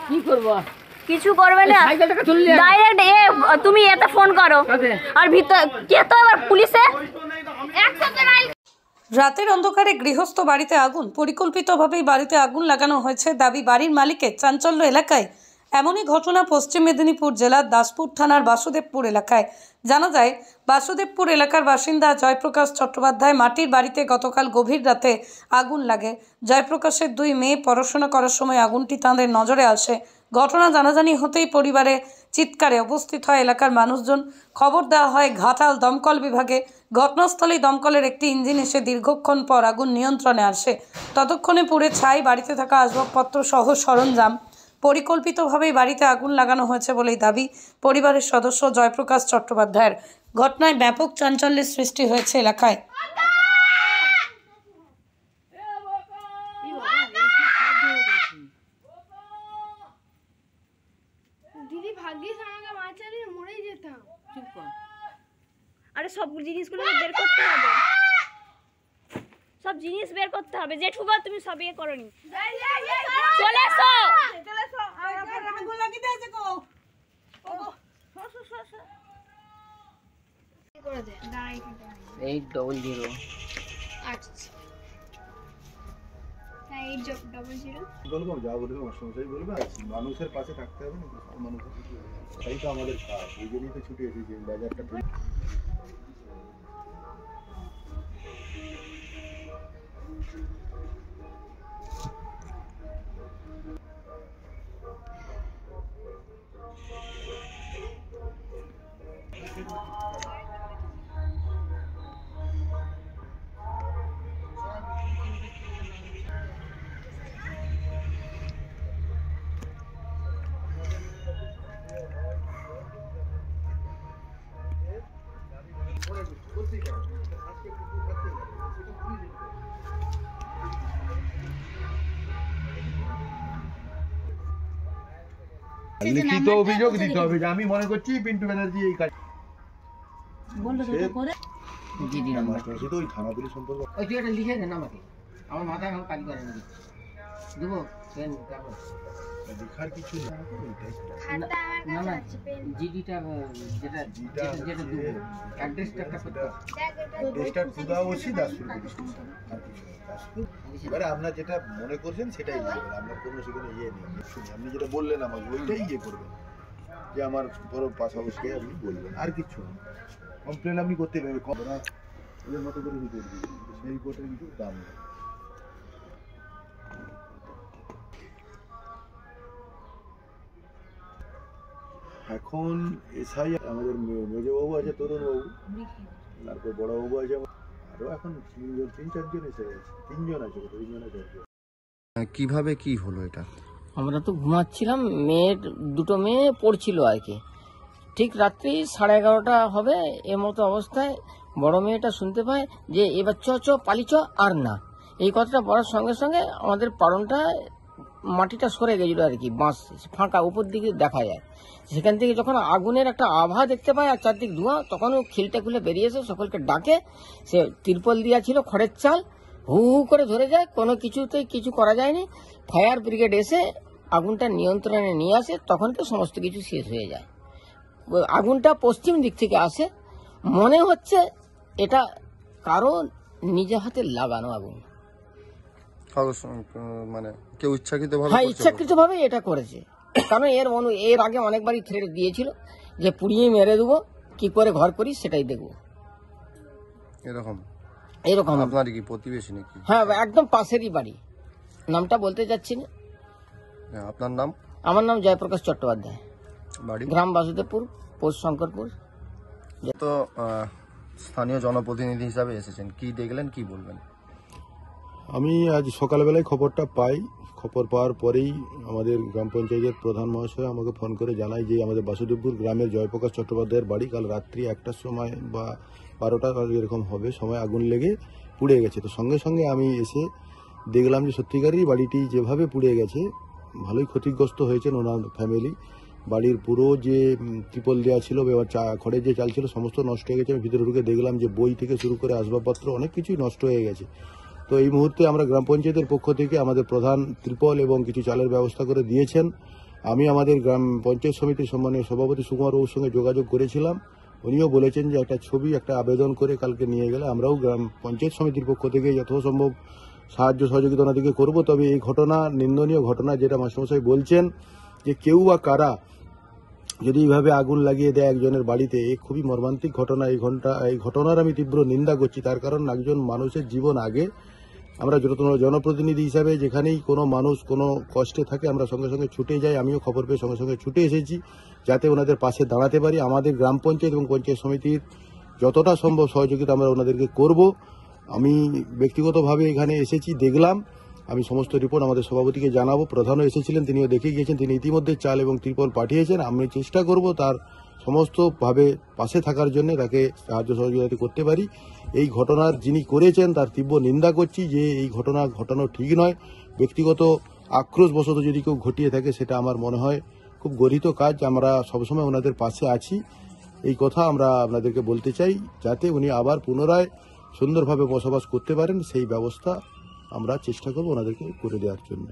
কি করব? কিছু করবে না, ডাইরেক্ট তুমি এতে ফোন করো আর ভিতর কে তো আবার পুলিশে রাতের অন্ধকারে গৃহস্থ বাড়িতে আগুন, পরিকল্পিতভাবেই বাড়িতে আগুন লাগানো হয়েছে দাবি বাড়ির মালিকের। চাঞ্চল্য এলাকায়। এমনই ঘটনা পশ্চিম মেদিনীপুর জেলার দাসপুর থানার বাসুদেবপুর এলাকায়। জানা যায়, বাসুদেবপুর এলাকার বাসিন্দা জয়প্রকাশ চট্টোপাধ্যায় মাটির বাড়িতে গতকাল গভীর রাতে আগুন লাগে। জয়প্রকাশের 2 মেয়ে পড়াশোনা করার সময় আগুনটি তাঁদের নজরে আসে। ঘটনা জানাজানি হতেই পরিবারে চিৎকারে উপস্থিত হয় এলাকার মানুষজন। খবর দেওয়া হয় ঘাটাল দমকল বিভাগে। ঘটনাস্থলেই দমকলের একটি ইঞ্জিন এসে দীর্ঘক্ষণ পর আগুন নিয়ন্ত্রণে আসে। ততক্ষণে পুড়ে ছাই বাড়িতে থাকা আসবাবপত্র সহ সরঞ্জাম। পরিকল্পিতভাবেই বাড়িতে আগুন লাগানো হয়েছে বলেই দাবি পরিবারের সদস্য জয়প্রকাশ চট্টোপাধ্যায়ের। ঘটনায় ব্যাপক চাঞ্চল্যের সৃষ্টি হয়েছে এলাকায়। দিদি ভাগ্যিস আমাকে বাঁচালি, মরেই যেতাম। চুপ কর। আরে সব জিনিসগুলো বের করতে হবে, সব জিনিস বের করতে হবে। জেঠুবা তুমি সব ইয়ে করনি, চলে এসো। এই 00 আচ্ছা, 800 বলবো যা বলবে মাস্টারমশাই বলবে, মানুষের পাশে থাকতে হবে না, মানুষের তাই তো আমাদের কাজ। এই জন্যই তো ছুটে এসেছি বাজারটা। লিখিত অভিযোগ দিতে হবে যে আমি মনে করছি পিন্টু ব্যানার্জি এই কাজ দিদি নাম্বার। মাস্টারমশাই তো ওই থানা পুলিশ সম্পর্ক। ওই তুই এটা লিখে দেন আমাকে, আমার মাথায় এখন কাজ করে না। দেবো পেন কাগজ লেখার কিছু না, খাতা আমার না কাছে না, আছে, পেন। জিডিটা যেটা যেটা যেটা দেবো অ্যাড্রেসটা একটা করতে হবে। দেশটা খুদা ওসি দাসপুর পুলিশ স্টেশন, আর কিছু না। দাসপুর এবারে আপনার যেটা মনে করছেন সেটাই লিখবেন, আপনার কোনো সেখানে ইয়ে নেই। শুনি আপনি যেটা বললেন আমাকে ওইটাই ইয়ে করবেন, যে আমার বড় পাশাপাশি আপনি বলবেন, আর কিছু না। কমপ্লেন আপনি করতে পারবেন, ওরা ওদের মতো করে রিপোর্ট দিবেন, সেই রিপোর্টের কিছু দাম নেই। এখন এসআই আমাদের মেজবাবু আছে, তরুণবাবু, তারপর বড়বাবু আছে, আরও এখন 3-4 এসে গেছে, 3 জন আছে, 3 জন আছে। কিভাবে কি হলো এটা? আমরা তো ঘুমাচ্ছিলাম, দুটো মেয়ে পড়ছিল আর কি। ঠিক রাত্রি 11:30 হবে এর মতো অবস্থায় বড় মেয়েটা শুনতে পায় যে এবার চ পালি চ, আর না। এই কথাটা বলার সঙ্গে সঙ্গে আমাদের পারনটা মাটিটা সরে গেছিল আর কি, বাঁশ ফাঁকা উপর দিকে দেখা যায়। সেখান থেকে যখন আগুনের একটা আভা দেখতে পায় আর চারদিক ধোঁয়া, তখন ও খিলটা খুলে বেরিয়ে এসে সকলকে ডাকে। সে তিরপল দেওয়া ছিল খড়ের চাল, হু হু করে ধরে যায়, কোনো কিছুতেই কিছু করা যায়নি। ফায়ার ব্রিগেড এসে আগুনটা নিয়ন্ত্রণে নিয়ে আসে, তখন তো সমস্ত কিছু শেষ হয়ে যায়। আগুনটা পশ্চিম দিক থেকে আসে, মনে হচ্ছে এটা কারো নিজে হাতে লাগানো আগুন। মানে কেউ ইচ্ছাকৃতভাবে? হ্যাঁ, ইচ্ছাকৃতভাবে এটা করেছে, কারণ এর আগে অনেকবারই থ্রেট দিয়েছিল যে পুড়িয়ে মেরে দেবো, কি করে ঘর করি সেটাই দেখবো। এরকম আপনার কি প্রতিবেশী নাকি? হ্যাঁ, একদম পাশেরই বাড়ি, নামটা বলতে চাচ্ছি না। আপনার নাম? আমার নাম জয়প্রকাশ চট্টোপাধ্যায়, বাড়ি? গ্রাম বাসুদেবপুর, পোস্ট শঙ্করপুর। তো স্থানীয় জনপ্রতিনিধি হিসাবে এসেছেন, কি দেখলেন, কি বলবেন? আমি আজ সকালবেলায় খবরটা পাই। খবর পাওয়ার পরেই আমাদের গ্রাম পঞ্চায়েতের প্রধান মহাশয় আমাকে ফোন করে জানায় যে আমাদের বাসুদেবপুর গ্রামের জয়প্রকাশ চট্টোপাধ্যায়ের বাড়ি কাল রাত্রি 1টার সময় বা 12টা এরকম হবে সময় আগুন লেগে পুড়ে গেছে। তো সঙ্গে সঙ্গে আমি এসে দেখলাম যে সত্যিকারই বাড়িটি যেভাবে পুড়ে গেছে, ভালোই ক্ষতিগ্রস্ত হয়েছেন ওনার ফ্যামিলি। বাড়ির পুরো যে ত্রিপল দেওয়া ছিল, খড়ের যে চাল ছিল সমস্ত নষ্ট হয়ে গেছে। আমি ভিতরে ঢুকে দেখলাম যে বই থেকে শুরু করে আসবাবপত্র অনেক কিছুই নষ্ট হয়ে গেছে। তো এই মুহূর্তে আমরা গ্রাম পঞ্চায়েতের পক্ষ থেকে আমাদের প্রধান ত্রিপল এবং কিছু চালের ব্যবস্থা করে দিয়েছেন। আমি আমাদের গ্রাম পঞ্চায়েত সমিতির সম্মানীয় সভাপতি সুকুমার বাবুর সঙ্গে যোগাযোগ করেছিলাম। উনিও বলেছেন যে একটা ছবি, একটা আবেদন করে কালকে নিয়ে গেলে আমরাও গ্রাম পঞ্চায়েত সমিতির পক্ষ থেকে যথাসম্ভব সাহায্য সহযোগিতা ওনাদেরকে করবো। তবে এই ঘটনা নিন্দনীয় ঘটনা, যেটা মাস্টারমশাই বলছেন যে কেউ বা কারা যদি এইভাবে আগুন লাগিয়ে দেয় একজনের বাড়িতে, এই খুবই মর্মান্তিক ঘটনা। এই ঘটনার আমি তীব্র নিন্দা করছি। তার কারণ একজন মানুষের জীবন আগে। আমরা জনপ্রতিনিধি হিসাবে যেখানেই কোনো মানুষ কোনো কষ্টে থাকে আমরা সঙ্গে সঙ্গে ছুটে যাই। আমিও খবর পেয়ে সঙ্গে সঙ্গে ছুটে এসেছি যাতে ওনাদের পাশে দাঁড়াতে পারি। আমাদের গ্রাম পঞ্চায়েত এবং পঞ্চায়েত সমিতির যতটা সম্ভব সহযোগিতা আমরা ওনাদেরকে করব। আমি ব্যক্তিগতভাবে এখানে এসেছি, দেখলাম। আমি সমস্ত রিপোর্ট আমাদের সভাপতিকে জানাবো। প্রধানও এসেছিলেন, তিনিও দেখে গিয়েছেন। তিনি ইতিমধ্যে চাল এবং ত্রিপল পাঠিয়েছেন। আমি চেষ্টা করব তার সমস্তভাবে পাশে থাকার জন্য, তাকে সাহায্য সহযোগিতা করতে পারি। এই ঘটনার যিনি করেছেন তার তীব্র নিন্দা করছি, যে এই ঘটনা ঘটানো ঠিক নয়। ব্যক্তিগত আক্রোশবশত যদি কেউ ঘটিয়ে থাকে সেটা আমার মনে হয় খুব গর্হিত কাজ। আমরা সবসময় ওনাদের পাশে আছি, এই কথা আমরা আপনাদেরকে বলতে চাই, যাতে উনি আবার পুনরায় সুন্দরভাবে বসবাস করতে পারেন সেই ব্যবস্থা আমরা চেষ্টা করব ওনাদেরকে করে দেওয়ার জন্য।